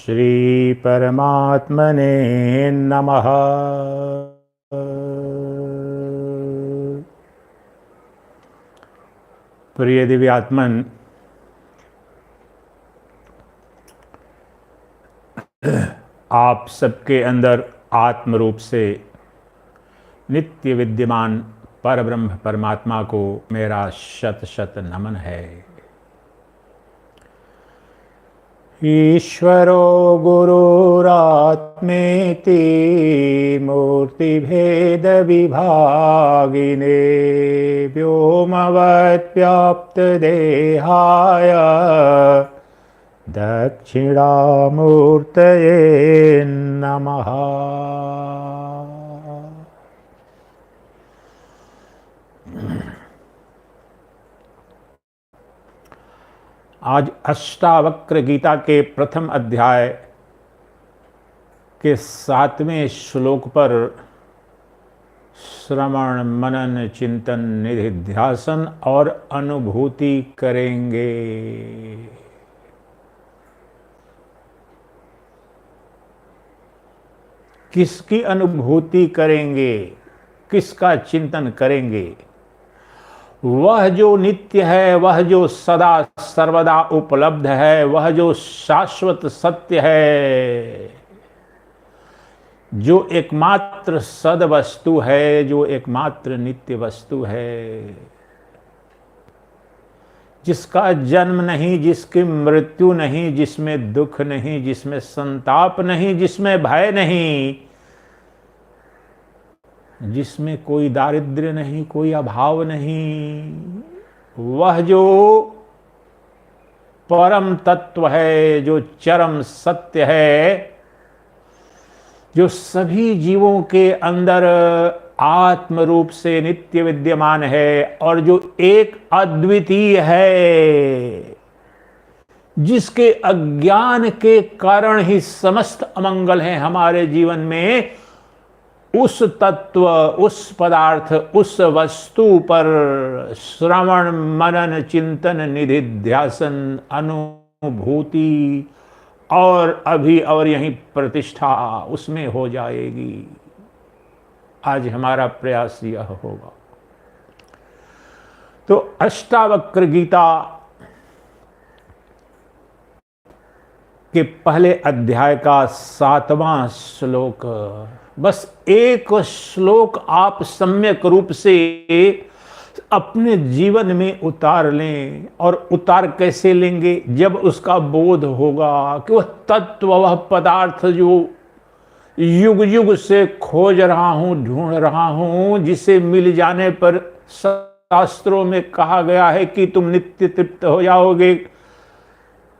श्री परमात्मने नमः। प्रिय दिव्यात्मन, आप सबके अंदर आत्म रूप से नित्य विद्यमान परब्रह्म परमात्मा को मेरा शत शत नमन है। ईश्वरो गुरुरात्मेति मूर्तिभेद विभागिने व्योमवत् देहाय दक्षिणामूर्तये नमः। आज अष्टावक्र गीता के प्रथम अध्याय के 7वें श्लोक पर श्रवण मनन चिंतन निधिध्यासन और अनुभूति करेंगे। किसकी अनुभूति करेंगे, किसका चिंतन करेंगे? वह जो नित्य है, वह जो सदा सर्वदा उपलब्ध है, वह जो शाश्वत सत्य है, जो एकमात्र सद वस्तु है, जो एकमात्र नित्य वस्तु है, जिसका जन्म नहीं, जिसकी मृत्यु नहीं, जिसमें दुख नहीं, जिसमें संताप नहीं, जिसमें भय नहीं, जिसमें कोई दारिद्र्य नहीं, कोई अभाव नहीं, वह जो परम तत्व है, जो चरम सत्य है, जो सभी जीवों के अंदर आत्म रूप से नित्य विद्यमान है और जो एक अद्वितीय है, जिसके अज्ञान के कारण ही समस्त अमंगल है हमारे जीवन में, उस तत्व, उस पदार्थ, उस वस्तु पर श्रवण मनन चिंतन निधिध्यासन अनुभूति और अभी और यहीं प्रतिष्ठा उसमें हो जाएगी। आज हमारा प्रयास यह होगा। तो अष्टावक्र गीता के पहले अध्याय का 7वां श्लोक, बस एक श्लोक आप सम्यक रूप से अपने जीवन में उतार लें। और उतार कैसे लेंगे? जब उसका बोध होगा कि वह तत्व, वह पदार्थ जो युग युग से खोज रहा हूं, ढूंढ रहा हूं, जिसे मिल जाने पर शास्त्रों में कहा गया है कि तुम नित्य तृप्त हो जाओगे,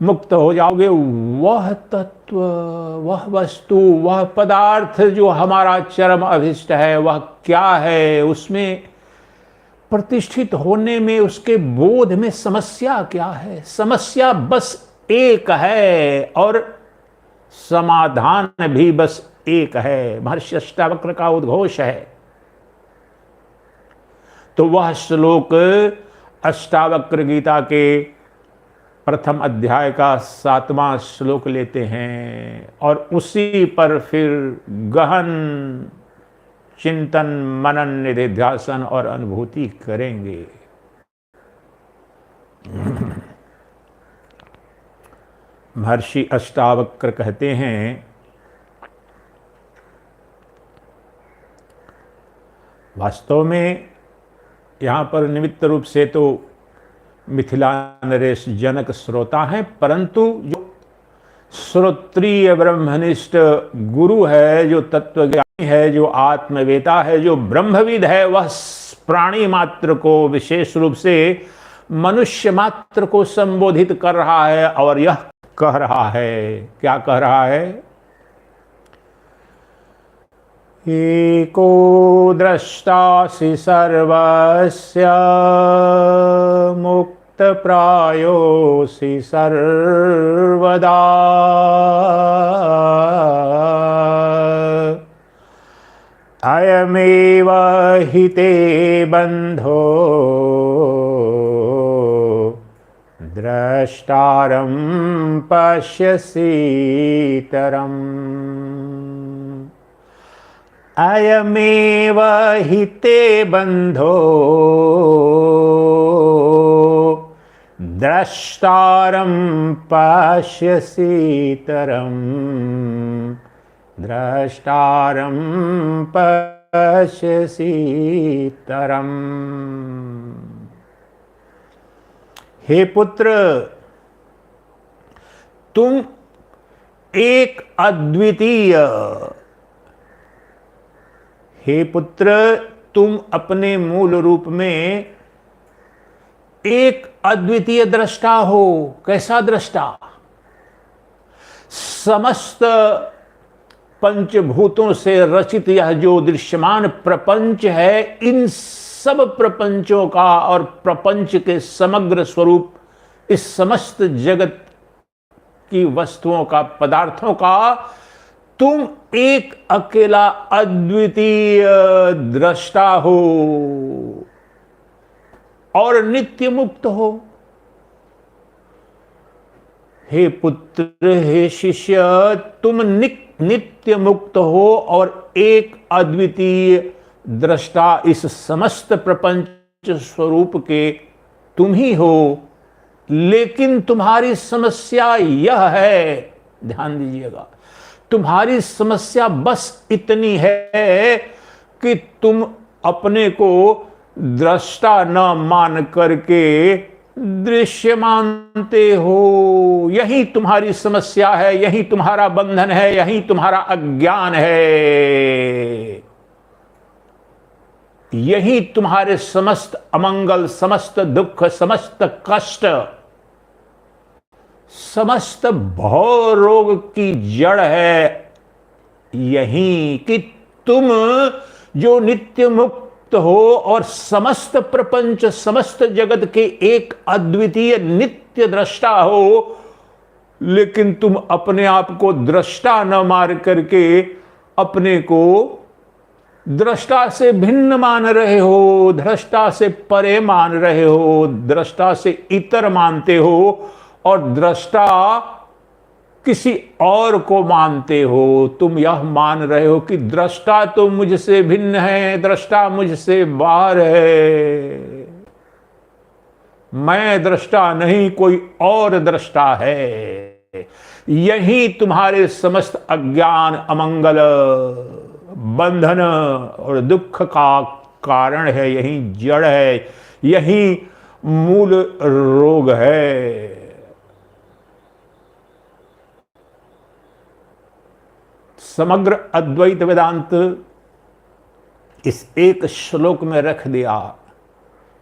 मुक्त हो जाओगे, वह तत्व, वह वस्तु, वह पदार्थ जो हमारा चरम अभिष्ट है, वह क्या है? उसमें प्रतिष्ठित होने में, उसके बोध में समस्या क्या है? समस्या बस एक है और समाधान भी बस एक है। महर्षि अष्टावक्र का उद्घोष है। तो वह श्लोक अष्टावक्र गीता के प्रथम अध्याय का 7वां श्लोक लेते हैं और उसी पर फिर गहन चिंतन मनन निधिध्यासन और अनुभूति करेंगे। महर्षि अष्टावक्र कहते हैं, वास्तव में यहाँ पर निमित्त रूप से तो मिथिला नरेश जनक श्रोता हैं, परंतु जो श्रोत्रिय ब्रह्मनिष्ठ गुरु है, जो तत्वज्ञानी है, जो आत्मवेता है, जो ब्रह्मविद है, वह प्राणी मात्र को, विशेष रूप से मनुष्य मात्र को संबोधित कर रहा है और यह कह रहा है, क्या कह रहा है? एको द्रष्टासि सर्वस्य मुक्त प्रायोसि सर्वदा अयमेव हिते बंधो द्रष्टव्यो द्रष्टारं पश्यसीतरम् अयमेव हि ते बन्धो द्रष्टारं पश्यसीतरम् द्रष्टारं पश्यसीतरम्। हे पुत्र, तुम एक अद्वितीय, हे पुत्र, तुम अपने मूल रूप में एक अद्वितीय दृष्टा हो। कैसा दृष्टा? समस्त पंचभूतों से रचित यह जो दृश्यमान प्रपंच है, इन सब प्रपंचों का और प्रपंच के समग्र स्वरूप, इस समस्त जगत की वस्तुओं का, पदार्थों का तुम एक अकेला अद्वितीय दृष्टा हो और नित्य मुक्त हो। हे पुत्र, हे शिष्य, तुम नित्य मुक्त हो और एक अद्वितीय दृष्टा इस समस्त प्रपंच स्वरूप के तुम ही हो। लेकिन तुम्हारी समस्या यह है, ध्यान दीजिएगा, तुम्हारी समस्या बस इतनी है कि तुम अपने को दृष्टा न मान करके दृश्य मानते हो। यही तुम्हारी समस्या है, यही तुम्हारा बंधन है, यही तुम्हारा अज्ञान है, यही तुम्हारे समस्त अमंगल, समस्त दुख, समस्त कष्ट, समस्त भव रोग की जड़ है। यही कि तुम जो नित्य मुक्त हो और समस्त प्रपंच, समस्त जगत के एक अद्वितीय नित्य दृष्टा हो, लेकिन तुम अपने आप को दृष्टा न मार करके अपने को दृष्टा से भिन्न मान रहे हो, दृष्टा से परे मान रहे हो, दृष्टा से इतर मानते हो और दृष्टा किसी और को मानते हो। तुम यह मान रहे हो कि दृष्टा तो मुझसे भिन्न है, दृष्टा मुझसे बाहर है, मैं दृष्टा नहीं, कोई और दृष्टा है। यही तुम्हारे समस्त अज्ञान, अमंगल, बंधन और दुख का कारण है, यही जड़ है, यही मूल रोग है। समग्र अद्वैत वेदांत इस एक श्लोक में रख दिया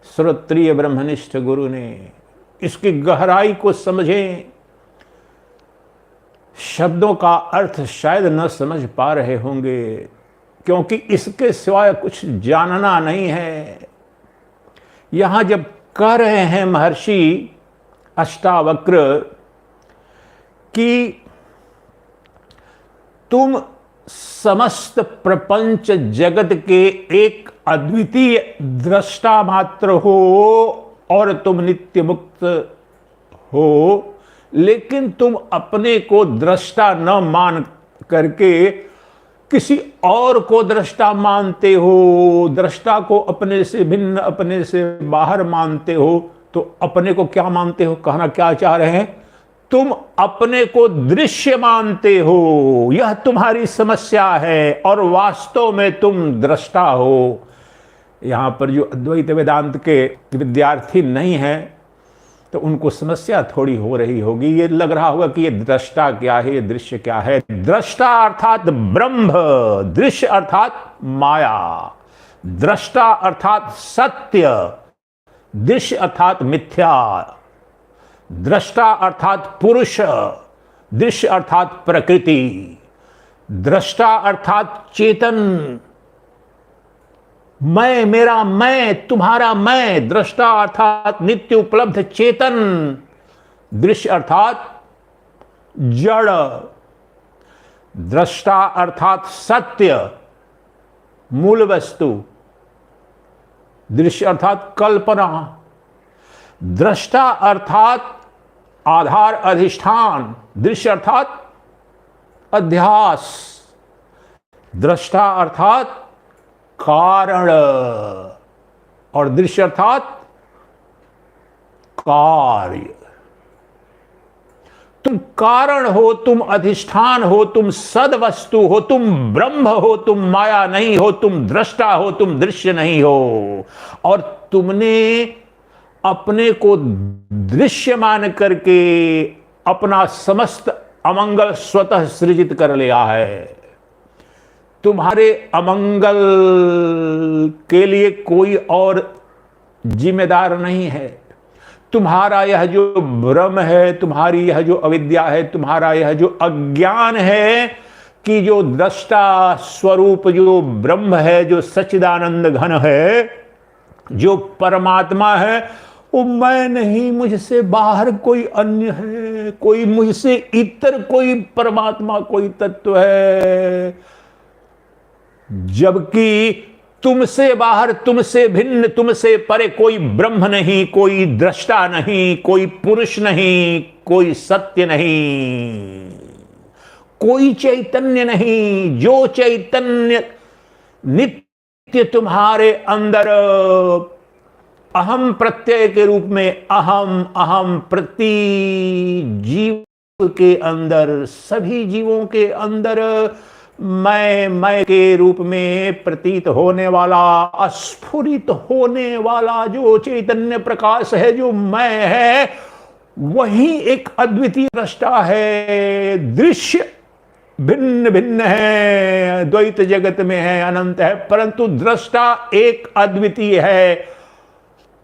श्रोत्रिय ब्रह्मनिष्ठ गुरु ने। इसकी गहराई को समझें। शब्दों का अर्थ शायद न समझ पा रहे होंगे, क्योंकि इसके सिवाय कुछ जानना नहीं है। यहां जब कह रहे हैं महर्षि अष्टावक्र कि तुम समस्त प्रपंच जगत के एक अद्वितीय दृष्टा मात्र हो और तुम नित्य मुक्त हो, लेकिन तुम अपने को दृष्टा न मान करके किसी और को दृष्टा मानते हो, दृष्टा को अपने से भिन्न, अपने से बाहर मानते हो। तो अपने को क्या मानते हो? कहना क्या चाह रहे हैं? तुम अपने को दृश्य मानते हो, यह तुम्हारी समस्या है और वास्तव में तुम दृष्टा हो। यहां पर जो अद्वैत वेदांत के विद्यार्थी नहीं हैं तो उनको समस्या थोड़ी हो रही होगी। ये लग रहा होगा कि ये दृष्टा क्या है, ये दृश्य क्या है। दृष्टा अर्थात ब्रह्म, दृश्य अर्थात माया, दृष्टा अर्थात सत्य, दृश्य अर्थात मिथ्या, दृष्टा अर्थात पुरुष, दृश्य अर्थात प्रकृति, दृष्टा अर्थात चेतन, मैं, मेरा मैं, तुम्हारा मैं, दृष्टा अर्थात नित्य उपलब्ध चेतन, दृश्य अर्थात जड़, दृष्टा अर्थात सत्य, मूल वस्तु, दृश्य अर्थात कल्पना, दृष्टा अर्थात आधार अधिष्ठान, दृश्य अर्थात अध्यास, दृष्टा अर्थात कारण और दृश्य अर्थात कार्य। तुम कारण हो, तुम अधिष्ठान हो, तुम सद वस्तु हो, तुम ब्रह्म हो, तुम माया नहीं हो, तुम दृष्टा हो, तुम दृश्य नहीं हो। और तुमने अपने को दृश्य मान करके अपना समस्त अमंगल स्वतः सृजित कर लिया है। तुम्हारे अमंगल के लिए कोई और जिम्मेदार नहीं है। तुम्हारा यह जो भ्रम है, तुम्हारी यह जो अविद्या है, तुम्हारा यह जो अज्ञान है कि जो दृष्टा स्वरूप जो ब्रह्म है, जो सच्चिदानंद घन है, जो परमात्मा है, वो मैं नहीं, मुझसे बाहर कोई अन्य है, कोई मुझसे इतर कोई परमात्मा, कोई तत्व है। जबकि तुमसे बाहर, तुमसे भिन्न, तुमसे परे कोई ब्रह्म नहीं, कोई दृष्टा नहीं, कोई पुरुष नहीं, कोई सत्य नहीं, कोई चैतन्य नहीं। जो चैतन्य नित्य तुम्हारे अंदर अहम प्रत्यय के रूप में, अहम अहम प्रति जीव के अंदर, सभी जीवों के अंदर मैं के रूप में प्रतीत होने वाला, अस्फुरित होने वाला जो चैतन्य प्रकाश है, जो मैं है, वही एक अद्वितीय दृष्टा है। दृश्य भिन्न भिन्न है, द्वैत जगत में है, अनंत है, परंतु दृष्टा एक अद्वितीय है।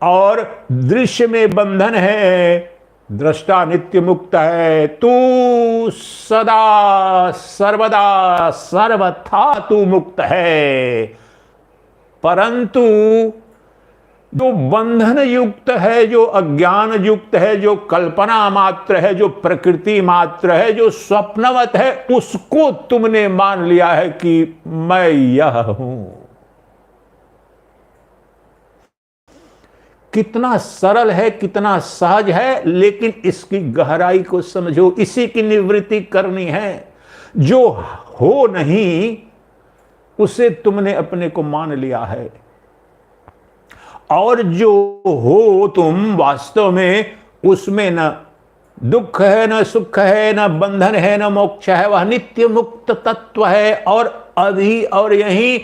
और दृश्य में बंधन है, दृष्टा नित्य मुक्त है। तू सदा सर्वदा सर्वथा तू मुक्त है। परंतु जो बंधन युक्त है, जो अज्ञान युक्त है, जो कल्पना मात्र है, जो प्रकृति मात्र है, जो स्वप्नवत है, उसको तुमने मान लिया है कि मैं यह हूं। कितना सरल है, कितना सहज है, लेकिन इसकी गहराई को समझो। इसी की निवृत्ति करनी है। जो हो नहीं उसे तुमने अपने को मान लिया है, और जो हो तुम वास्तव में, उसमें न दुख है, न सुख है, न बंधन है, न मोक्ष है। वह नित्य मुक्त तत्व है। और अभी और यहीं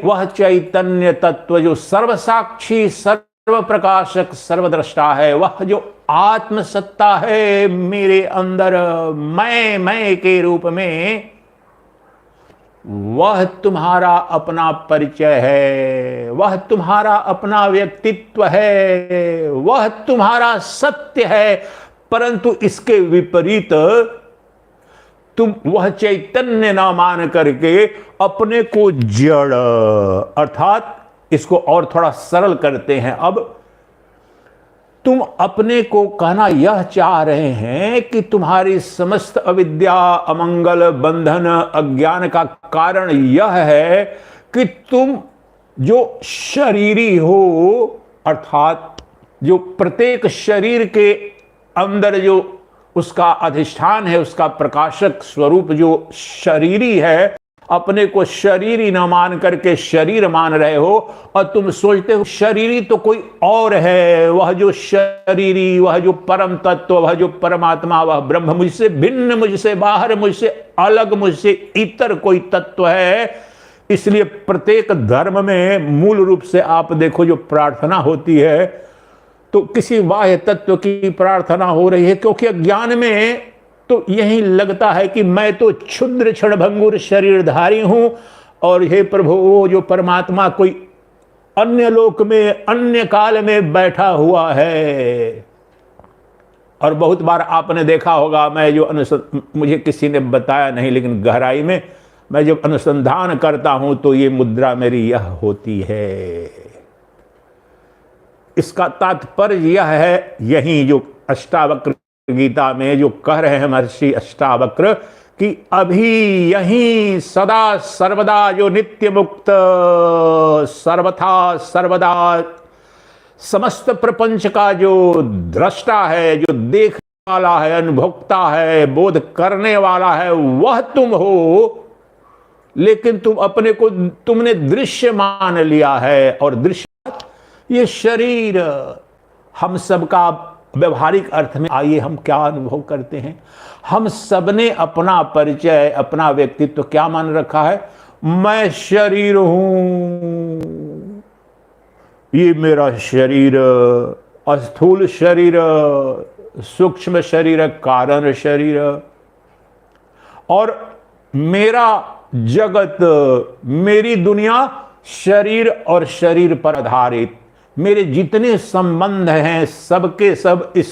वह चैतन्य तत्व जो सर्वसाक्षी, सर्व प्रकाशक, सर्वद्रष्टा है, वह जो आत्म सत्ता है मेरे अंदर, मैं के रूप में, वह तुम्हारा अपना परिचय है, वह तुम्हारा अपना व्यक्तित्व है, वह तुम्हारा सत्य है। परंतु इसके विपरीत तुम वह चैतन्य ना मान करके अपने को जड़, अर्थात इसको और थोड़ा सरल करते हैं, अब तुम अपने को कहना यह चाह रहे हैं कि तुम्हारी समस्त अविद्या, अमंगल, बंधन, अज्ञान का कारण यह है कि तुम जो शरीरी हो, अर्थात जो प्रत्येक शरीर के अंदर जो उसका अधिष्ठान है, उसका प्रकाशक स्वरूप जो शरीरी है, अपने को शरीरी न मान करके शरीर मान रहे हो। और तुम सोचते हो शरीरी तो कोई और है, वह जो शरीरी, वह जो परम तत्व, वह जो परमात्मा, वह ब्रह्म, मुझसे भिन्न, मुझसे बाहर, मुझसे अलग, मुझसे इतर कोई तत्व है। इसलिए प्रत्येक धर्म में मूल रूप से आप देखो जो प्रार्थना होती है तो किसी बाह्य तत्व की प्रार्थना हो रही है, क्योंकि अज्ञान में तो यही लगता है कि मैं तो क्षुद्र क्षणभंगुर शरीरधारी हूं, और हे प्रभु वो जो परमात्मा कोई अन्य लोक में, अन्य काल में बैठा हुआ है। और बहुत बार आपने देखा होगा, मैं जो मुझे किसी ने बताया नहीं, लेकिन गहराई में मैं जब अनुसंधान करता हूं तो ये मुद्रा मेरी यह होती है। इसका तात्पर्य यह है, यही जो अष्टावक्र गीता में जो कह रहे हैं महर्षि अष्टावक्र, कि अभी यहीं सदा सर्वदा जो नित्य मुक्त, सर्वथा सर्वदा समस्त प्रपंच का जो दृष्टा है, जो देखने वाला है, अनुभोक्ता है, बोध करने वाला है, वह तुम हो। लेकिन तुमने दृश्य मान लिया है, और दृश्य ये शरीर। हम सबका व्यवहारिक अर्थ में आइए हम क्या अनुभव करते हैं? हम सबने अपना परिचय, अपना व्यक्तित्व क्या मान रखा है? मैं शरीर हूं, ये मेरा शरीर, स्थूल शरीर, सूक्ष्म शरीर, कारण शरीर, और मेरा जगत, मेरी दुनिया शरीर और शरीर पर आधारित। मेरे जितने संबंध हैं सबके सब इस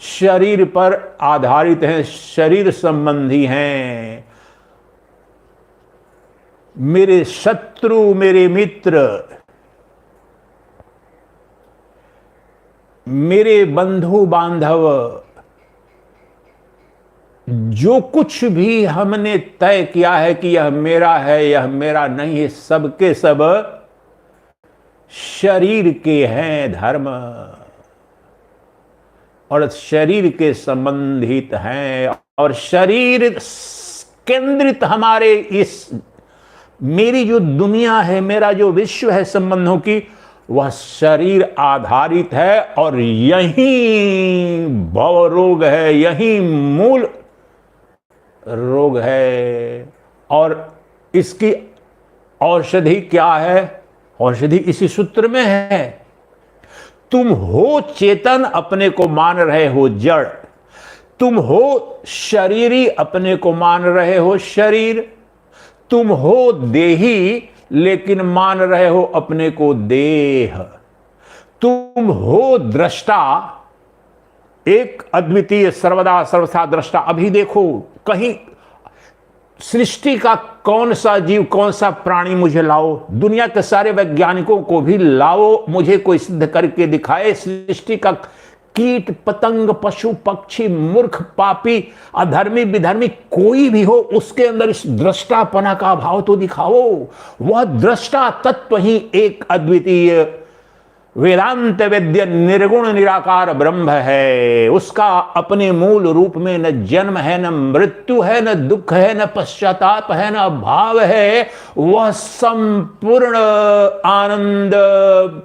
शरीर पर आधारित हैं, शरीर संबंधी हैं। मेरे शत्रु, मेरे मित्र, मेरे बंधु बांधव, जो कुछ भी हमने तय किया है कि यह मेरा है, यह मेरा नहीं है, सबके सब शरीर के हैं धर्म, और शरीर के संबंधित हैं। और शरीर केंद्रित हमारे इस, मेरी जो दुनिया है, मेरा जो विश्व है संबंधों की, वह शरीर आधारित है। और यही भव रोग है, यही मूल रोग है। और इसकी औषधि क्या है? औषधि इसी सूत्र में है। तुम हो चेतन, अपने को मान रहे हो जड़। तुम हो शरीरी, अपने को मान रहे हो शरीर। तुम हो देही, लेकिन मान रहे हो अपने को देह। तुम हो दृष्टा, एक अद्वितीय सर्वदा सर्वथा दृष्टा। अभी देखो, कहीं सृष्टि का कौन सा जीव, कौन सा प्राणी मुझे लाओ, दुनिया के सारे वैज्ञानिकों को भी लाओ, मुझे कोई सिद्ध करके दिखाए सृष्टि का कीट पतंग, पशु पक्षी, मूर्ख पापी, अधर्मी विधर्मी, कोई भी हो, उसके अंदर इस दृष्टापना का भाव तो दिखाओ। वह दृष्टा तत्व ही एक अद्वितीय वेदांत वेद्य निर्गुण निराकार ब्रह्म है। उसका अपने मूल रूप में न जन्म है, न मृत्यु है, न दुख है, न पश्चाताप है, न भाव है। वह संपूर्ण आनंद,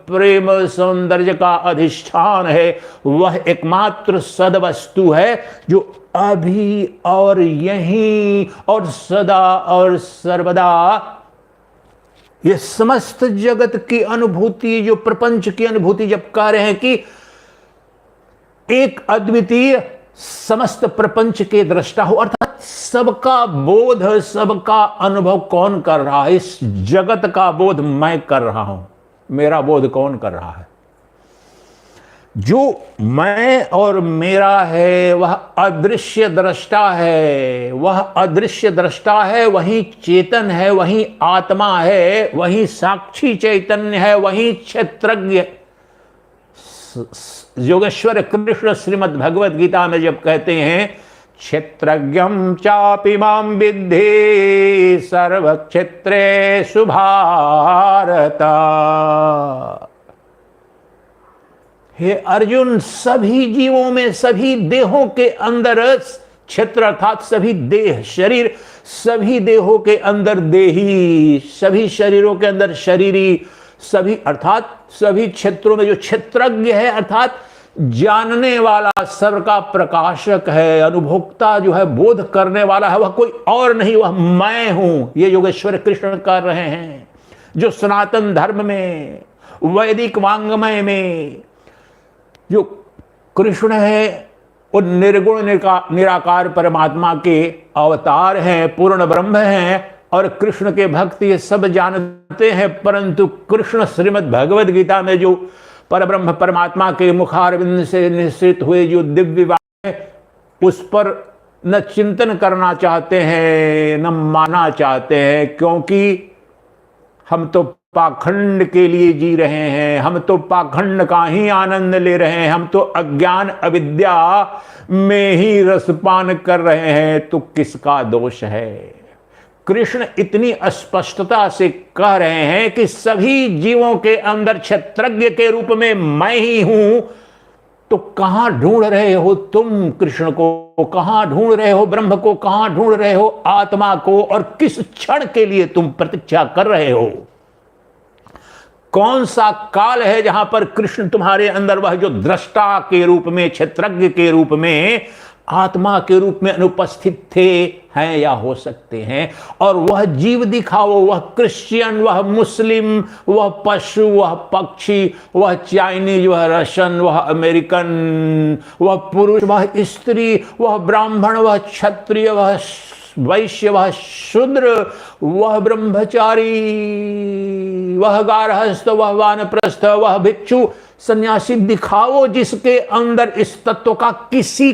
प्रेम, सौंदर्य का अधिष्ठान है। वह एकमात्र सदवस्तु है जो अभी और यहीं और सदा और सर्वदा ये समस्त जगत की अनुभूति, जो प्रपंच की अनुभूति जब कह रहे हैं कि एक अद्वितीय समस्त प्रपंच के दृष्टा हो, अर्थात सबका बोध, सबका अनुभव कौन कर रहा है? इस जगत का बोध मैं कर रहा हूं। मेरा बोध कौन कर रहा है? जो मैं और मेरा है वह अदृश्य दृष्टा है। वह अदृश्य दृष्टा है, वही चेतन है, वही आत्मा है, वही साक्षी चैतन्य है, वही क्षेत्रज्ञ। योगेश्वर कृष्ण श्रीमद् भगवद गीता में जब कहते हैं क्षेत्रज्ञं चापि मां विद्धि सर्व क्षेत्रेषु भारत। हे अर्जुन, सभी जीवों में, सभी देहों के अंदर क्षेत्र अर्थात सभी देह, शरीर, सभी देहों के अंदर देही, सभी शरीरों के अंदर शरीरी, सभी अर्थात सभी क्षेत्रों में जो क्षेत्रज्ञ है, अर्थात जानने वाला, सर का प्रकाशक है, अनुभोक्ता जो है, बोध करने वाला है, वह कोई और नहीं, वह मैं हूं। ये योगेश्वर कृष्ण कर रहे हैं। जो सनातन धर्म में, वैदिक वांग्मय में जो कृष्ण है, वो निर्गुण निराकार परमात्मा के अवतार हैं, पूर्ण ब्रह्म हैं। और कृष्ण के भक्त ये सब जानते हैं, परंतु कृष्ण श्रीमद् भगवद गीता में जो परब्रह्म परमात्मा के मुखारविंद से निश्चित हुए जो दिव्य बात है, उस पर न चिंतन करना चाहते हैं, न मानना चाहते हैं, क्योंकि हम तो पाखंड के लिए जी रहे हैं, हम तो पाखंड का ही आनंद ले रहे हैं, हम तो अज्ञान अविद्या में ही रसपान कर रहे हैं। तो किसका दोष है? कृष्ण इतनी स्पष्टता से कह रहे हैं कि सभी जीवों के अंदर क्षेत्रज्ञ के रूप में मैं ही हूं, तो कहां ढूंढ रहे हो तुम कृष्ण को, कहां ढूंढ रहे हो ब्रह्म को, कहां ढूंढ रहे हो आत्मा को, और किस क्षण के लिए तुम प्रतीक्षा कर रहे हो? कौन सा काल है जहां पर कृष्ण तुम्हारे अंदर वह जो दृष्टा के रूप में, क्षेत्रज्ञ के रूप में, आत्मा के रूप में अनुपस्थित थे, हैं या हो सकते हैं? और वह जीव दिखाओ, वह क्रिश्चियन, वह मुस्लिम, वह पशु, वह पक्षी, वह चाइनीज, वह रशियन, वह अमेरिकन, वह पुरुष, वह स्त्री, वह ब्राह्मण, वह क्षत्रिय, वह वैश्य, वह शूद्र, वह ब्रह्मचारी, वह गारहस्थ, वह वानप्रस्थ, वह भिक्षु, सन्यासी, दिखाओ जिसके अंदर इस तत्व का किसी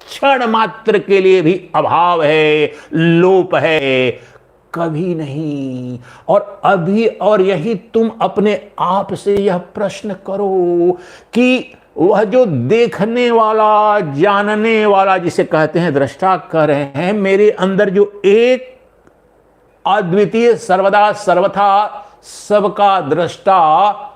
क्षण मात्र के लिए भी अभाव है, लोप है। कभी नहीं। और अभी, और यही तुम अपने आप से यह प्रश्न करो कि वह जो देखने वाला, जानने वाला, जिसे कहते हैं दृष्टा, कह रहे हैं मेरे अंदर जो एक अद्वितीय, सर्वदा सर्वथा सबका दृष्टा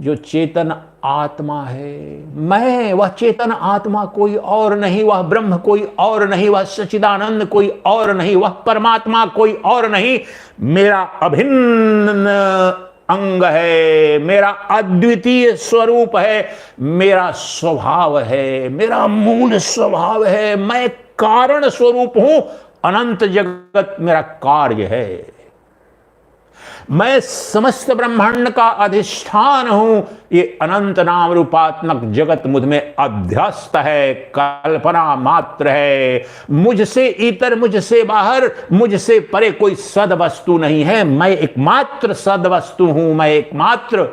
जो चेतन आत्मा है, मैं, वह चेतन आत्मा कोई और नहीं, वह ब्रह्म कोई और नहीं, वह सच्चिदानंद कोई और नहीं, वह परमात्मा कोई और नहीं, मेरा अभिन्न अंग है, मेरा अद्वितीय स्वरूप है, मेरा स्वभाव है, मेरा मूल स्वभाव है, मैं कारण स्वरूप हूं, अनंत जगत मेरा कार्य है, मैं समस्त ब्रह्मांड का अधिष्ठान हूं, ये अनंत नाम रूपात्मक जगत मुझ में अध्यस्त है, कल्पना मात्र है, मुझसे इतर, मुझसे बाहर, मुझसे परे कोई सद वस्तु नहीं है, मैं एकमात्र सद वस्तु हूं, मैं एकमात्र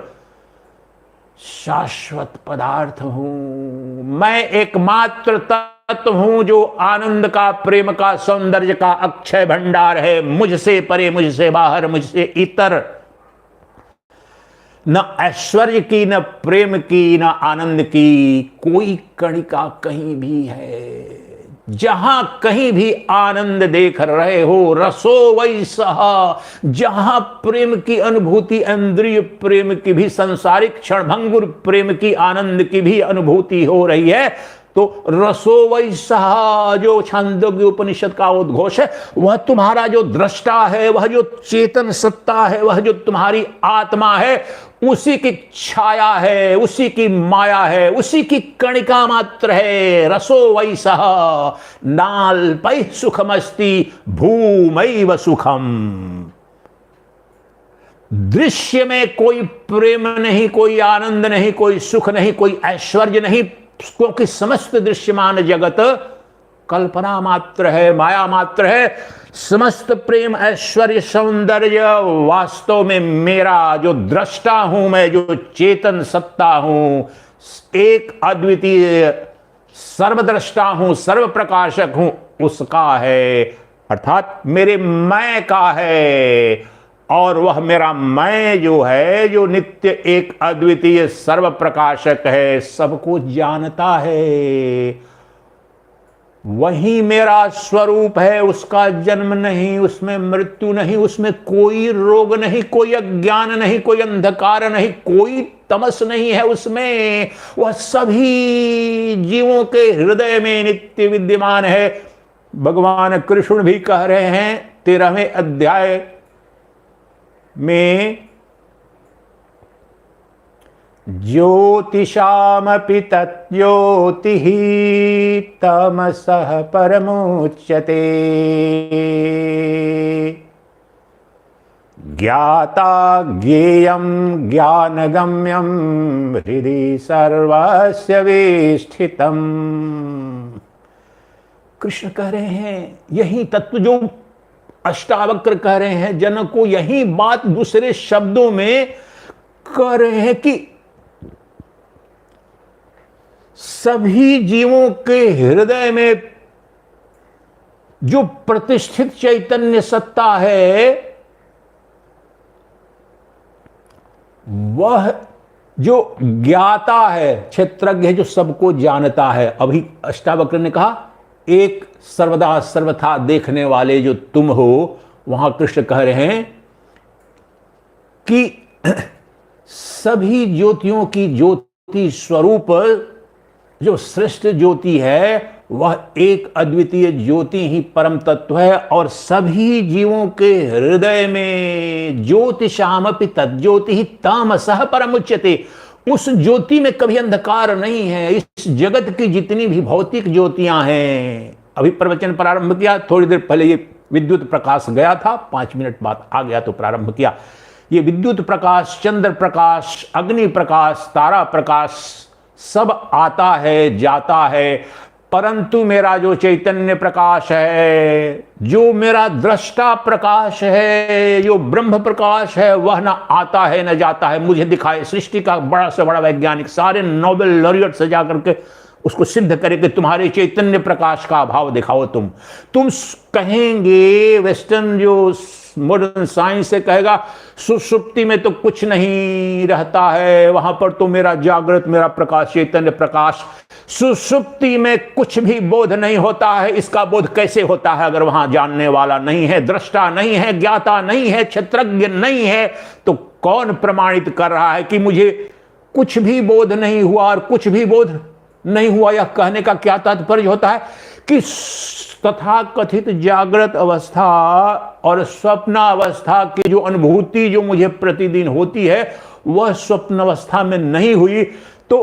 शाश्वत पदार्थ हूं, मैं एकमात्र तत्व हूं जो आनंद का, प्रेम का, सौंदर्य का अक्षय भंडार है, मुझसे परे, मुझसे बाहर, मुझसे इतर न ऐश्वर्य की, न प्रेम की, न आनंद की कोई कणिका कहीं भी है। जहां कहीं भी आनंद देख रहे हो, रसो वैसह, जहां प्रेम की अनुभूति, इंद्रिय प्रेम की भी, संसारिक क्षणभंगुर प्रेम की, आनंद की भी अनुभूति हो रही है, तो रसो वैसह, जो छांदोग्य उपनिषद का उद्घोष है, वह तुम्हारा जो दृष्टा है, वह जो चेतन सत्ता है, वह जो तुम्हारी आत्मा है, उसी की छाया है, उसी की माया है, उसी की कणिका मात्र है। रसो वैसह नाल्पै सुखमस्ति भूमैव सुखम। दृश्य में कोई प्रेम नहीं, कोई आनंद नहीं, कोई सुख नहीं, कोई ऐश्वर्य नहीं, क्योंकि समस्त दृश्यमान जगत कल्पना मात्र है, माया मात्र है। समस्त प्रेम, ऐश्वर्य, सौंदर्य वास्तव में मेरा जो दृष्टा हूं, मैं जो चेतन सत्ता हूं, एक अद्वितीय सर्वद्रष्टा हूं, सर्व प्रकाशक हूं, उसका है, अर्थात मेरे मैं का है। और वह मेरा मैं जो है, जो नित्य एक अद्वितीय सर्व प्रकाशक है, सबको जानता है, वही मेरा स्वरूप है। उसका जन्म नहीं, उसमें मृत्यु नहीं, उसमें कोई रोग नहीं, कोई अज्ञान नहीं, कोई अंधकार नहीं, कोई तमस नहीं है उसमें। वह सभी जीवों के हृदय में नित्य विद्यमान है। भगवान कृष्ण भी कह रहे हैं 13वें अध्याय में, ज्योतिषामपि तज्ज्योतिः तमसः परमुच्यते, ज्ञाता ज्ञेयं ज्ञानगम्यं हृदि सर्वस्य विष्ठितम्। कृष्ण कह रहे हैं यही तत्व जो अष्टावक्र कह रहे हैं, जनक को यही बात दूसरे शब्दों में कह रहे हैं कि सभी जीवों के हृदय में जो प्रतिष्ठित चैतन्य सत्ता है, वह जो ज्ञाता है, क्षेत्रज्ञ है, जो सबको जानता है। अभी अष्टावक्र ने कहा एक सर्वदा सर्वथा देखने वाले जो तुम हो, वहां कृष्ण कह रहे हैं कि सभी ज्योतियों की ज्योति स्वरूप जो श्रेष्ठ ज्योति है वह एक अद्वितीय ज्योति ही परम तत्व है, और सभी जीवों के हृदय में ज्योतिषामपि तज्ज्योति ही तामसः परमुच्यते। उस ज्योति में कभी अंधकार नहीं है। इस जगत की जितनी भी भौतिक ज्योतियां हैं, अभी प्रवचन प्रारंभ किया, थोड़ी देर पहले ये विद्युत प्रकाश गया था, 5 मिनट बाद आ गया तो प्रारंभ किया। ये विद्युत प्रकाश, चंद्र प्रकाश, अग्नि प्रकाश, तारा प्रकाश सब आता है जाता है, परंतु मेरा जो चैतन्य प्रकाश है, जो मेरा दृष्टा प्रकाश है, जो ब्रह्म प्रकाश है, वह ना आता है न जाता है। मुझे दिखाए, सृष्टि का बड़ा से बड़ा वैज्ञानिक सारे नोबेल लॉरियट से जाकर के उसको सिद्ध करे कि तुम्हारे चैतन्य प्रकाश का अभाव दिखाओ। तुम कहेंगे, वेस्टर्न जो मॉडर्न साइंस से कहेगा सुषुप्ति में तो कुछ नहीं रहता है, वहां पर तो मेरा जागृत, मेरा प्रकाश, चैतन्य प्रकाश। सुषुप्ति में कुछ भी बोध नहीं होता है। इसका बोध कैसे होता है अगर वहां जानने वाला नहीं है, दृष्टा नहीं है, ज्ञाता नहीं है, क्षेत्रज्ञ नहीं है? तो कौन प्रमाणित कर रहा है कि मुझे कुछ भी बोध नहीं हुआ और कुछ भी बोध नहीं हुआ? यह कहने का क्या तात्पर्य होता है कि तथा कथित जागृत अवस्था और स्वप्न अवस्था की जो अनुभूति जो मुझे प्रतिदिन होती है वह स्वप्न अवस्था में नहीं हुई। तो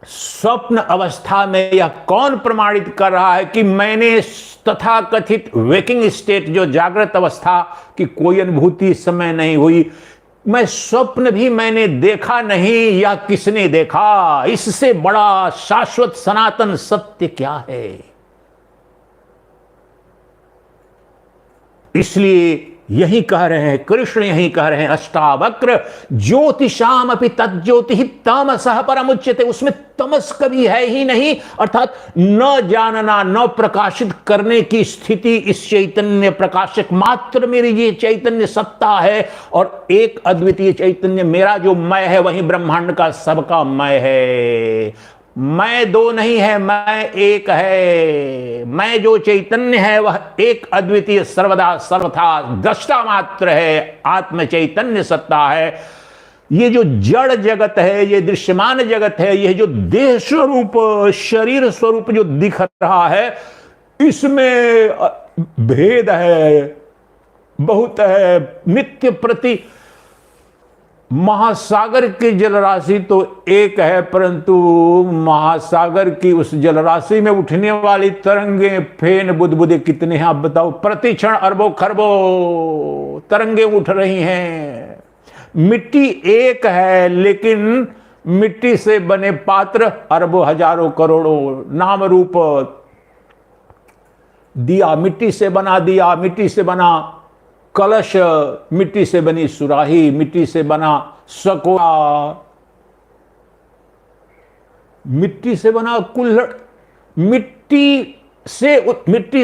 स्वप्न अवस्था में यह कौन प्रमाणित कर रहा है कि मैंने तथा कथित वेकिंग स्टेट जो जागृत अवस्था की कोई अनुभूति इस समय नहीं हुई? मैं स्वप्न भी मैंने देखा नहीं, या किसने देखा? इससे बड़ा शाश्वत सनातन सत्य क्या है? इसलिए यही कह रहे हैं कृष्ण, यही कह रहे हैं अष्टावक्र ज्योतिषाम अपि तज्ज्योति ही तामसः परमुच्यते। उसमें तमस कभी है ही नहीं, अर्थात न जानना, न प्रकाशित करने की स्थिति इस चैतन्य प्रकाशक मात्र मेरी ये चैतन्य सत्ता है। और एक अद्वितीय चैतन्य मेरा जो मैं है वही ब्रह्मांड का सबका मैं है। मैं दो नहीं है, मैं एक है। मैं जो चैतन्य है वह एक अद्वितीय सर्वदा सर्वथा दृष्टा मात्र है, आत्म चैतन्य सत्ता है। ये जो जड़ जगत है, ये दृश्यमान जगत है, ये जो देह स्वरूप, शरीर स्वरूप जो दिख रहा है, इसमें भेद है, बहुत है। नित्य प्रति महासागर की जलराशि तो एक है, परंतु महासागर की उस जलराशि में उठने वाली तरंगे, फेन, बुदबुदे कितने हैं आप बताओ? प्रतिक्षण अरबों खरबों तरंगे उठ रही हैं। मिट्टी एक है, लेकिन मिट्टी से बने पात्र अरबों हजारों करोड़ों, नाम रूप। दिया मिट्टी से बना, दिया मिट्टी से बना, कलश मिट्टी से बनी सुराही, मिट्टी से बना सकोरा, मिट्टी से बना कुल्हड़। मिट्टी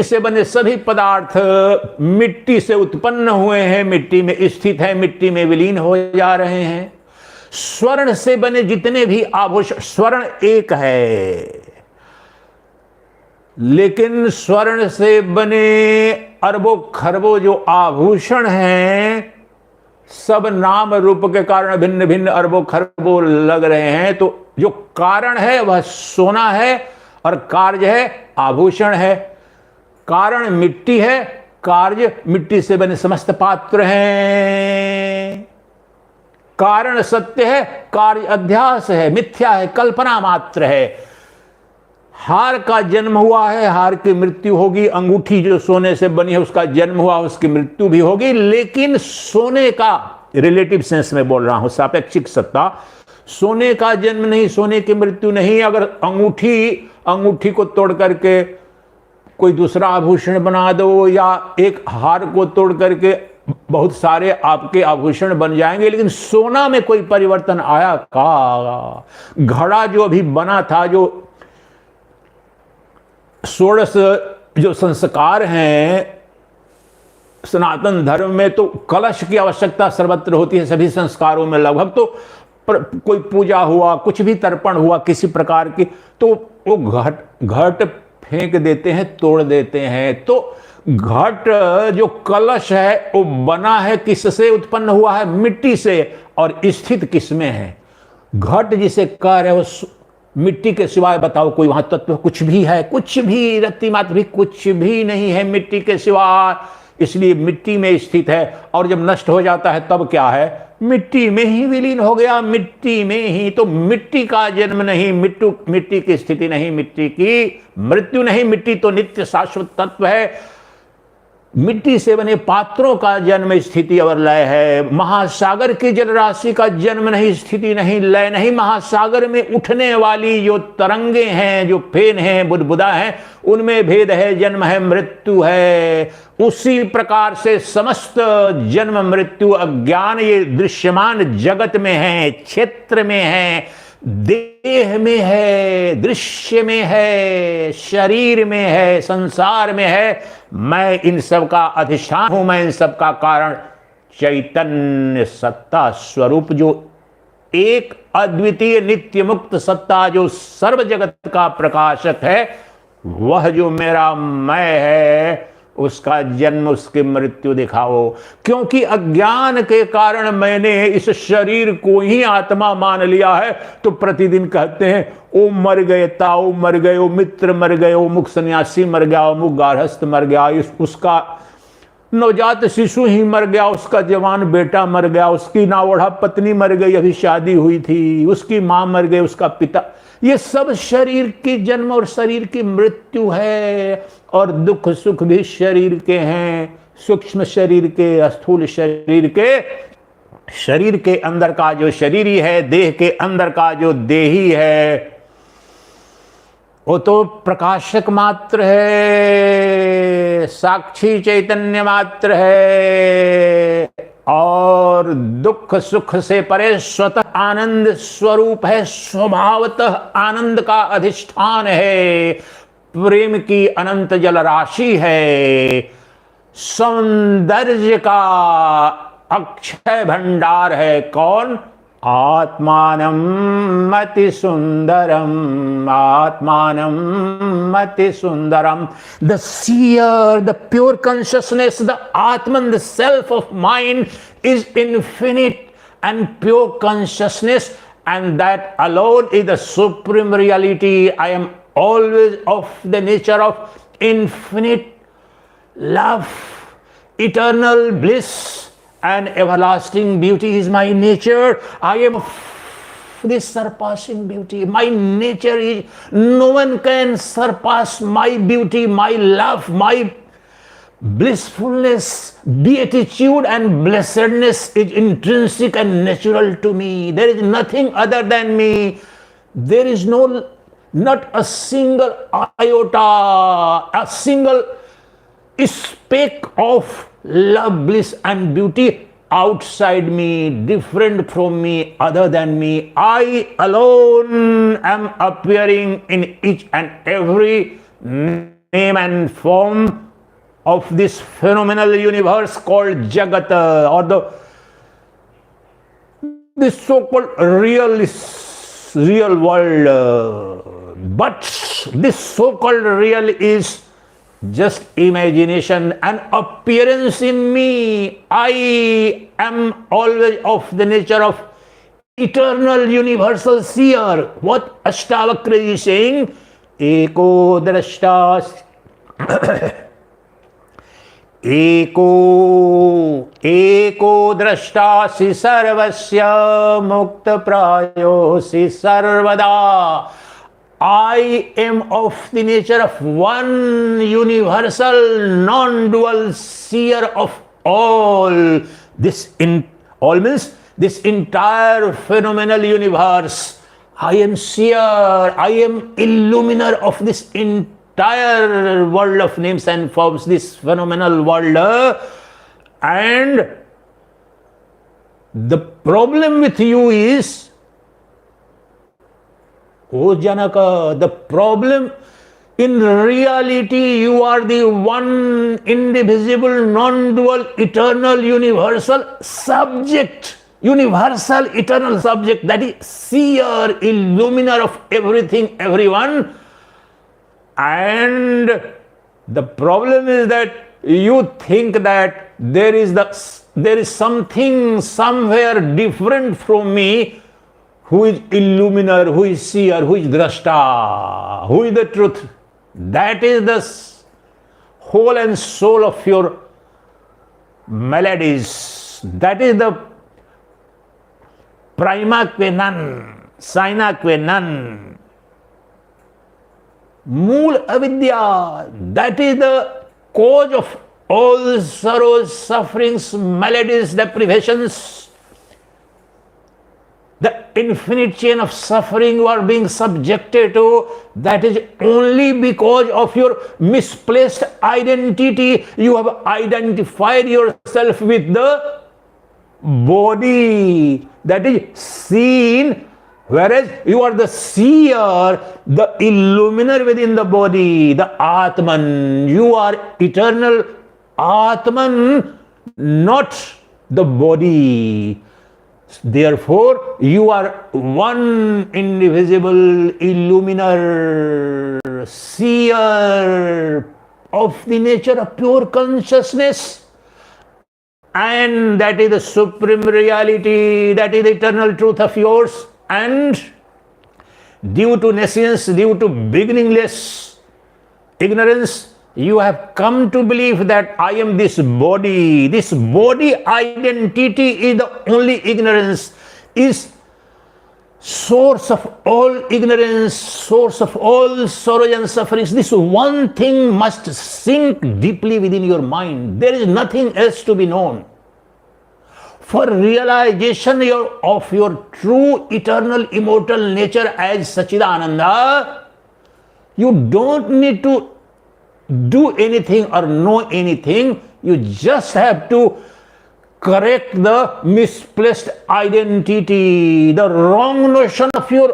से बने सभी पदार्थ मिट्टी से उत्पन्न हुए हैं, मिट्टी में स्थित है, मिट्टी में विलीन हो जा रहे हैं। स्वर्ण से बने जितने भी आभूषण, स्वर्ण एक है, लेकिन स्वर्ण से बने अरबों खरबों जो आभूषण हैं, सब नाम रूप के कारण भिन्न भिन्न अरबों खरबों लग रहे हैं। तो जो कारण है वह सोना है और कार्य है आभूषण है। कारण मिट्टी है, कार्य मिट्टी से बने समस्त पात्र हैं। कारण सत्य है, कार्य अध्यास है, मिथ्या है, कल्पना मात्र है। हार का जन्म हुआ है, हार की मृत्यु होगी। अंगूठी जो सोने से बनी है उसका जन्म हुआ, उसकी मृत्यु भी होगी। लेकिन सोने का, रिलेटिव सेंस में बोल रहा हूं, सापेक्षिक सत्ता, सोने का जन्म नहीं, सोने की मृत्यु नहीं। अगर अंगूठी को तोड़ करके कोई दूसरा आभूषण बना दो, या एक हार को तोड़ करके बहुत सारे आपके आभूषण बन जाएंगे, लेकिन सोना में कोई परिवर्तन आया का? घड़ा जो अभी बना था, जो 16 जो संस्कार हैं सनातन धर्म में, तो कलश की आवश्यकता सर्वत्र होती है सभी संस्कारों में लगभग। तो कोई पूजा हुआ, कुछ भी तर्पण हुआ किसी प्रकार की, तो वो घट फेंक देते हैं, तोड़ देते हैं। तो घट जो कलश है वो बना है किससे, उत्पन्न हुआ है मिट्टी से, और स्थित किसमें है? घट जिसे कह रहे हो मिट्टी के सिवाय बताओ कोई वहां तत्व कुछ भी है? कुछ भी, रत्ती मात्र भी कुछ भी नहीं है मिट्टी के सिवाय, इसलिए मिट्टी में स्थित है। और जब नष्ट हो जाता है तब क्या है? मिट्टी में ही विलीन हो गया, मिट्टी में ही। तो मिट्टी का जन्म नहीं, मिट्टी की स्थिति नहीं, मिट्टी की मृत्यु नहीं, मिट्टी तो नित्य शाश्वत तत्व है। मिट्टी से बने पात्रों का जन्म, स्थिति और लय है। महासागर की जलराशि का जन्म नहीं, स्थिति नहीं, लय नहीं। महासागर में उठने वाली जो तरंगे हैं, जो फेन हैं, बुदबुदा हैं, उनमें भेद है, जन्म है, मृत्यु है। उसी प्रकार से समस्त जन्म मृत्यु अज्ञान ये दृश्यमान जगत में है, क्षेत्र में है, देह में है, दृश्य में है, शरीर में है, संसार में है। मैं इन सब का अधिष्ठान हूं, मैं इन सब का कारण, चैतन्य सत्ता स्वरूप, जो एक अद्वितीय नित्य मुक्त सत्ता, जो सर्व जगत का प्रकाशक है, वह जो मेरा मैं है, उसका जन्म, उसकी मृत्यु दिखाओ। क्योंकि अज्ञान के कारण मैंने इस शरीर को ही आत्मा मान लिया है, तो प्रतिदिन कहते हैं ओ मर गए, ताऊ मर गए, ओ मित्र मर गए, ओ मुख सन्यासी मर गया, ओ मुख गारहस्थ मर गया, उसका नवजात शिशु ही मर गया, उसका जवान बेटा मर गया, उसकी नावढ़ा पत्नी मर गई, अभी शादी हुई थी, उसकी मां मर गई, उसका पिता। ये सब शरीर की जन्म और शरीर की मृत्यु है। और दुख सुख भी शरीर के हैं, सूक्ष्म शरीर के, स्थूल शरीर के। शरीर के अंदर का जो शरीरी है, देह के अंदर का जो देही है, वो तो प्रकाशक मात्र है, साक्षी चैतन्य मात्र है, और दुख सुख से परे स्वतः आनंद स्वरूप है, स्वभावतः आनंद का अधिष्ठान है, प्रेम की अनंत जलराशि है, सौंदर्य का अक्षय भंडार है। कौन? आत्मानं मति सुंदरम, आत्मानं मति Sundaram. The seer, the pure consciousness, the Atman, the self of mind is infinite and pure consciousness, and that alone is the supreme reality. I am always of the nature of infinite love, eternal bliss, and everlasting beauty is my nature. I am of this surpassing beauty. My nature is, no one can surpass my beauty, my love, my blissfulness, beatitude and blessedness is intrinsic and natural to me. There is nothing other than me. There is not a single iota, a single speck of love, bliss and beauty outside me, different from me, other than me. I alone am appearing in each and every name and form of this phenomenal universe called Jagat, or this so-called real world. But this so-called real is just imagination, an appearance in me. I am always of the nature of eternal universal seer. What Ashtavakra is saying? Eko drashta एको द्रष्टासि सर्वस्य मुक्त प्रायोसि सर्वदा. I am of the nature of one universal non-dual seer of all. All means this entire phenomenal universe. I am seer, I am illuminer of this entire world of names and forms, this phenomenal world. And the problem with you is, O Janaka, the problem, in reality you are the one indivisible, non-dual, eternal, universal subject, universal, eternal subject, that is seer, illuminer of everything, everyone. And the problem is that you think that there is something somewhere different from me, who is illuminer, who is seer, who is drashta, who is the truth. That is the whole and soul of your melodies. That is the prima que non, sine que non, mool avidya. That is the cause of all sorrows, sufferings, maladies, deprivations. The infinite chain of suffering you are being subjected to, that is only because of your misplaced identity. You have identified yourself with the body that is seen, whereas you are the seer, the illuminer within the body, the Atman. You are eternal Atman, not the body. Therefore, you are one indivisible illuminer, seer of the nature of pure consciousness. And that is the supreme reality, that is the eternal truth of yours. And due to nescience, due to beginningless ignorance, you have come to believe that I am this body. This body identity is the only ignorance, is source of all ignorance, source of all sorrows and sufferings. This one thing must sink deeply within your mind. There is nothing else to be known. For realization of your true eternal immortal nature as Sacchidananda, you don't need to do anything or know anything. You just have to correct the misplaced identity, the wrong notion of your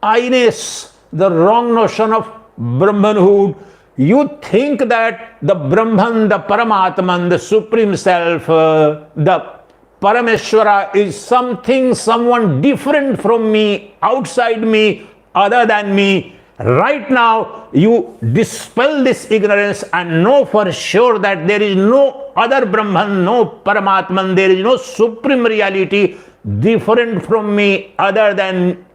I-ness, the wrong notion of Brahmanhood. You think that the Brahman, the Paramatman, the Supreme Self, the Parameshwara is something, someone different from me, outside me, other than me. Right now, you dispel this ignorance and know for sure that there is no other Brahman, no Paramatman, there is no supreme reality different from me, other than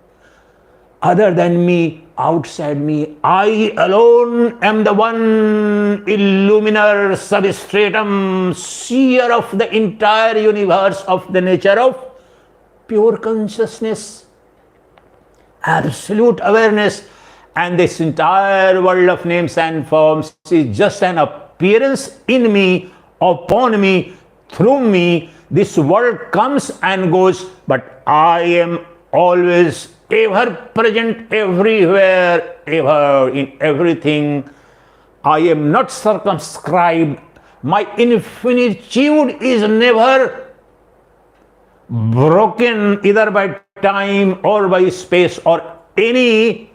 me, outside me. I alone am the one illuminer, substratum, seer of the entire universe, of the nature of pure consciousness, absolute awareness. And this entire world of names and forms is just an appearance in me, upon me, through me. This world comes and goes, but I am always ever present, everywhere, ever, in everything. I am not circumscribed. My infinitude is never broken either by time or by space or any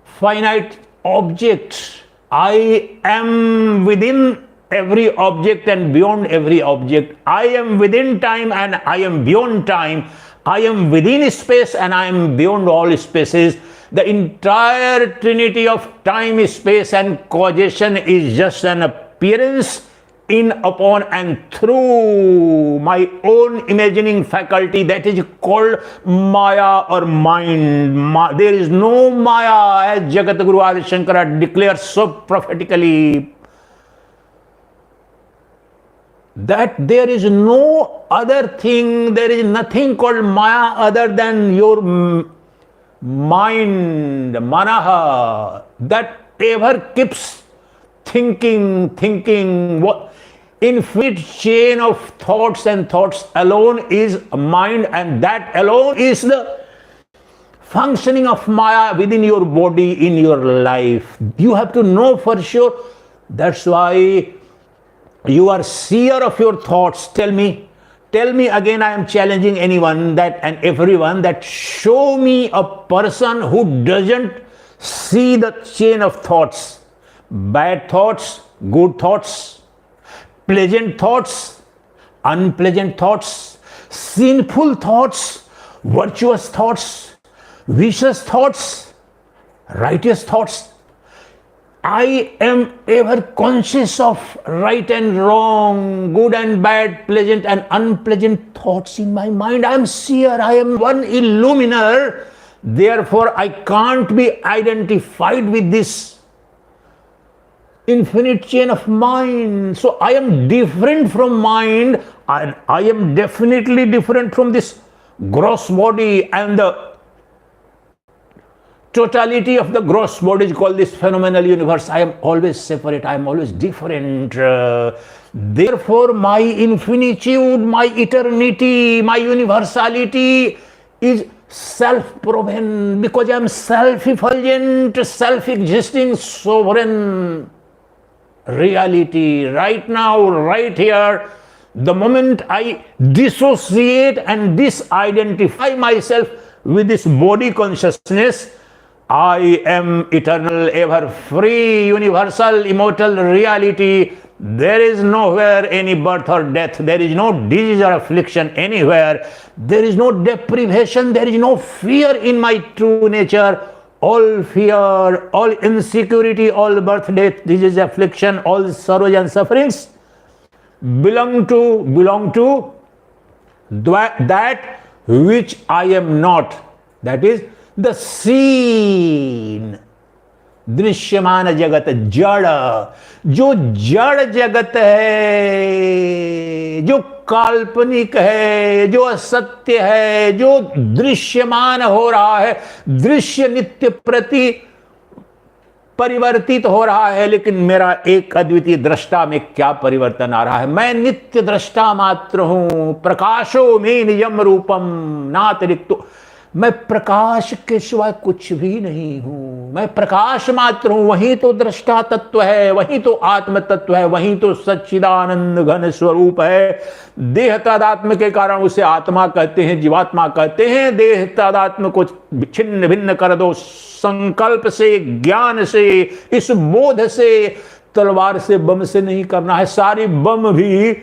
finite object. I am within every object and beyond every object. I am within time and I am beyond time. I am within space and I am beyond all spaces. The entire trinity of time, space and causation is just an appearance in, upon and through my own imagining faculty, that is called Maya or mind. There is no Maya, as Jagat Guru Adi Shankara declares so prophetically, that there is no other thing, there is nothing called Maya other than your mind, Manaha, that ever keeps thinking. What infinite chain of thoughts, and thoughts alone is mind, and that alone is the functioning of Maya within your body, in your life. You have to know for sure. That's why you are seer of your thoughts. Tell me again, I am challenging anyone that and everyone that show me a person who doesn't see the chain of thoughts. Bad thoughts, good thoughts, pleasant thoughts, unpleasant thoughts, sinful thoughts, virtuous thoughts, vicious thoughts, righteous thoughts. I am ever conscious of right and wrong, good and bad, pleasant and unpleasant thoughts in my mind. I am seer, I am one illuminer. Therefore, I can't be identified with this infinite chain of mind. So I am different from mind, and I am definitely different from this gross body, and the totality of the gross body is called this phenomenal universe. I am always separate, I am always different. Therefore, my infinitude, my eternity, my universality is self-proven, because I am self-effulgent, self-existing, sovereign reality. Right now, right here, the moment I dissociate and disidentify myself with this body consciousness, I am eternal, ever free, universal, immortal reality. There is nowhere any birth or death. There is no disease or affliction anywhere. There is no deprivation. There is no fear in my true nature. All fear, all insecurity, all birth, death, disease, affliction, all sorrows and sufferings belong to that which I am not. That is the seen, दृश्यमान जगत, जड़, जो जड़ जगत है, जो काल्पनिक है, जो असत्य है, जो दृश्यमान हो रहा है, दृश्य नित्य प्रति परिवर्तित हो रहा है, लेकिन मेरा एक अद्वितीय दृष्टा में क्या परिवर्तन आ रहा है? मैं नित्य दृष्टा मात्र हूं, प्रकाशो में निजम रूपम नातिरिक्तो। मैं प्रकाश के सिवाय कुछ भी नहीं हूं, मैं प्रकाश मात्र हूं। वही तो दृष्टा तत्व है, वही तो आत्म तत्व है, वही तो सच्चिदानंद घन स्वरूप है। देह तादात्म्य के कारण उसे आत्मा कहते हैं, जीवात्मा कहते हैं। देह तादात्म्य को छिन्न भिन्न कर दो संकल्प से, ज्ञान से, इस बोध से। तलवार से, बम से नहीं करना है। सारी बम भी,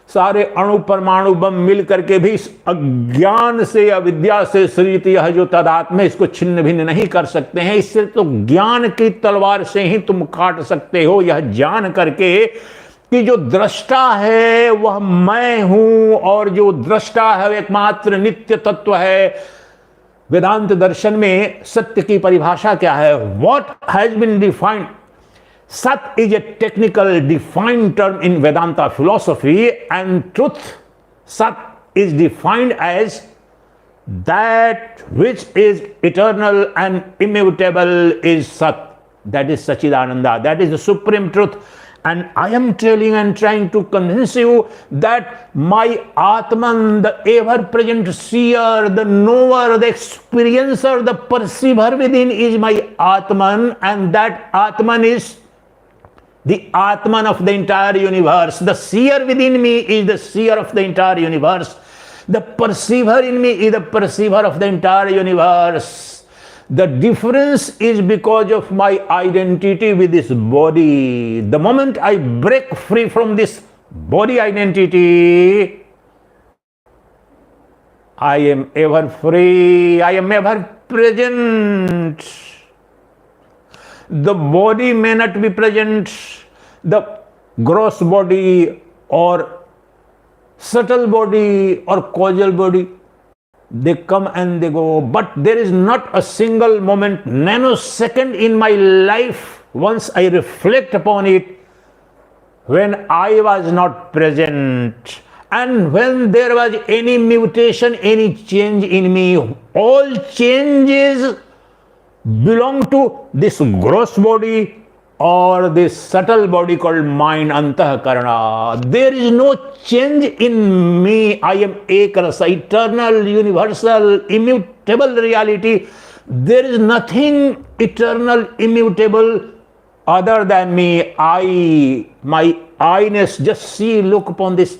सारे अणु परमाणु बम मिल करके भी इस अज्ञान से, अविद्या से सृजित यह जो तदात्म्य, इसको छिन्न भिन्न नहीं कर सकते हैं। इससे तो ज्ञान की तलवार से ही तुम काट सकते हो, यह जान करके कि जो दृष्टा है वह मैं हूं, और जो दृष्टा है एकमात्र नित्य तत्व है। वेदांत दर्शन में सत्य की परिभाषा क्या है? What has been defined, Sat is a technical defined term in Vedanta philosophy, and truth, Sat, is defined as that which is eternal and immutable is Sat. That is Sacchidananda. That is the supreme truth. And I am telling and trying to convince you that my Atman, the ever-present seer, the knower, the experiencer, the perceiver within is my Atman, and that Atman is the Atman of the entire universe. The seer within me is the seer of the entire universe. The perceiver in me is the perceiver of the entire universe. The difference is because of my identity with this body. The moment I break free from this body identity, I am ever free, I am ever present. The body may not be present, the gross body or subtle body or causal body, they come and they go, but there is not a single moment, nanosecond in my life, once I reflect upon it, when I was not present. And when there was any mutation, any change in me, all changes belong to this gross body or this subtle body called mind, antahkarana. There is no change in me. I am ekarasa, eternal, universal, immutable reality. There is nothing eternal, immutable other than me. My I-ness, just see, look upon this.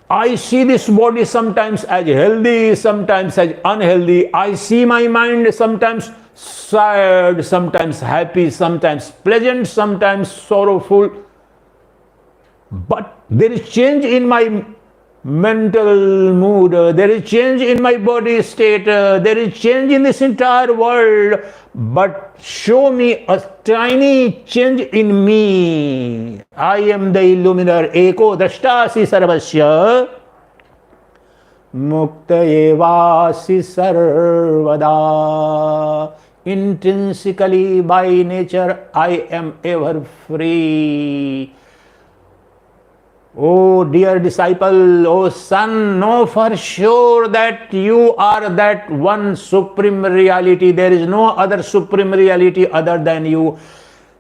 I see this body sometimes as healthy, sometimes as unhealthy. I see my mind sometimes sad, sometimes happy, sometimes pleasant, sometimes sorrowful. But there is change in my mental mood, there is change in my body state, there is change in this entire world, but show me a tiny change in me. I am the illuminator, eko dashtasi sarvasya, mukta evasi sarvada. Intrinsically, by nature, I am ever free. Oh dear disciple, oh son, know for sure that you are that one supreme reality. There is no other supreme reality other than you.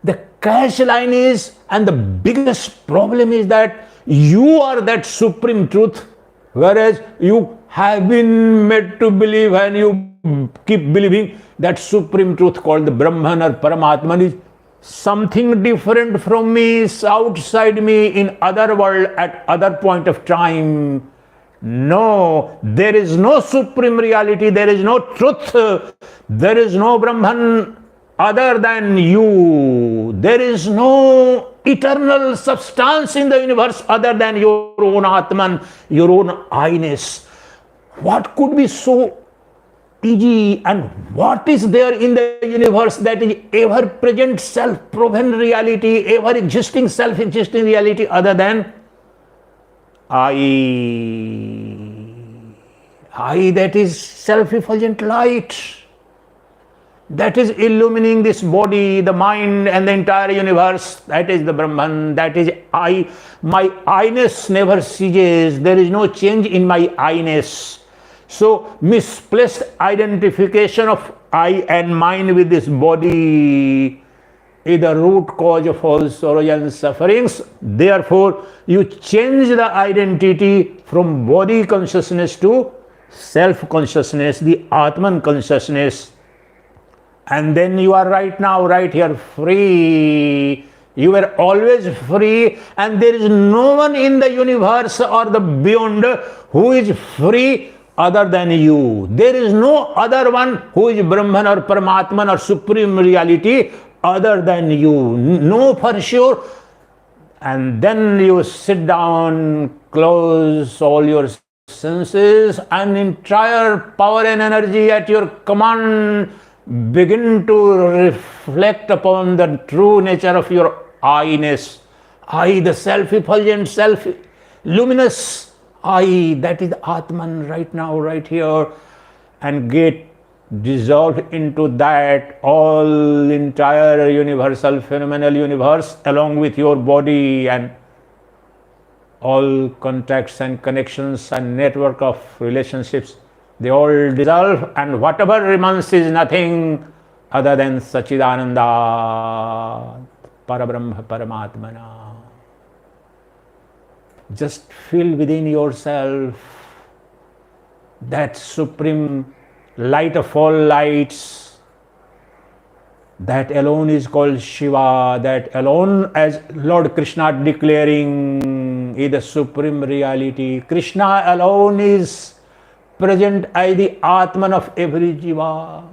The catch line is, and the biggest problem is that you are that supreme truth, whereas you have been made to believe, and you keep believing that supreme truth called the Brahman or Paramatman is something different from me, is outside me, in other world, at other point of time. No, there is no supreme reality, there is no truth, there is no Brahman other than you. There is no eternal substance in the universe other than your own Atman, your own I-ness. What could be so easy, and what is there in the universe that is ever present self-proven reality, ever existing self-existing reality other than I that is self-effulgent light, that is illumining this body, the mind, and the entire universe. That is the Brahman, that is I. My I-ness never ceases, there is no change in my I-ness. So misplaced identification of I and mine with this body is the root cause of all sorrows and sufferings. Therefore, you change the identity from body consciousness to self-consciousness, the Atman consciousness. And then you are right now, right here, free. You were always free, and there is no one in the universe or the beyond who is free other than you. There is no other one who is Brahman or Paramatman or supreme reality other than you. Know for sure. And then you sit down, close all your senses, and entire power and energy at your command begin to reflect upon the true nature of your I-ness. I, the self-effulgent, self-luminous I, that is Atman right now, right here, and get dissolved into that all entire universal phenomenal universe along with your body and all contacts and connections and network of relationships. They all dissolve, and whatever remains is nothing other than Sacchidananda, Parabrahma, Paramatmana. Just feel within yourself that supreme light of all lights. That alone is called Shiva. That alone, as Lord Krishna declaring, is the supreme reality. Krishna alone is present as the Atman of every Jiva.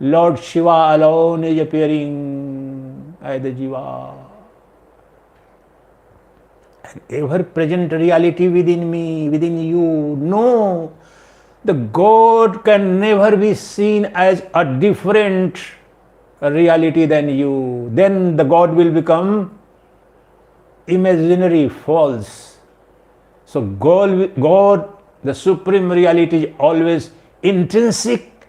Lord Shiva alone is appearing as the Jiva. Ever present reality within me, within you. No, the God can never be seen as a different reality than you. Then the God will become imaginary, false. So God, the supreme reality, is always intrinsic,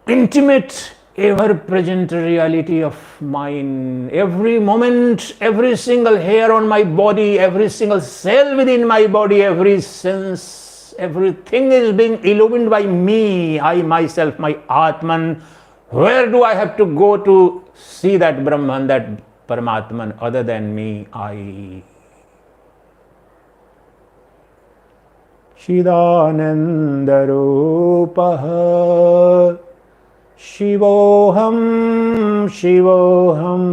intimate, ever-present reality of mine. Every moment, every single hair on my body, every single cell within my body, every sense, everything is being illumined by me, I myself, my Atman. Where do I have to go to see that Brahman, that Paramatman, other than me, I? Chidananda Rupaha Shivoham, Shivoham,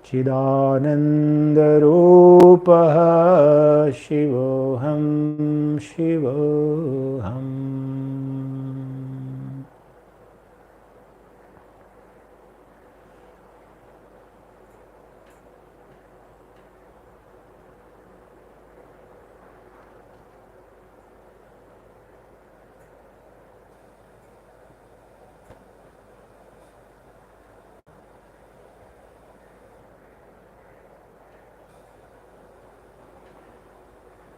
Chidananda Rupaha Shivoham, Shivoham.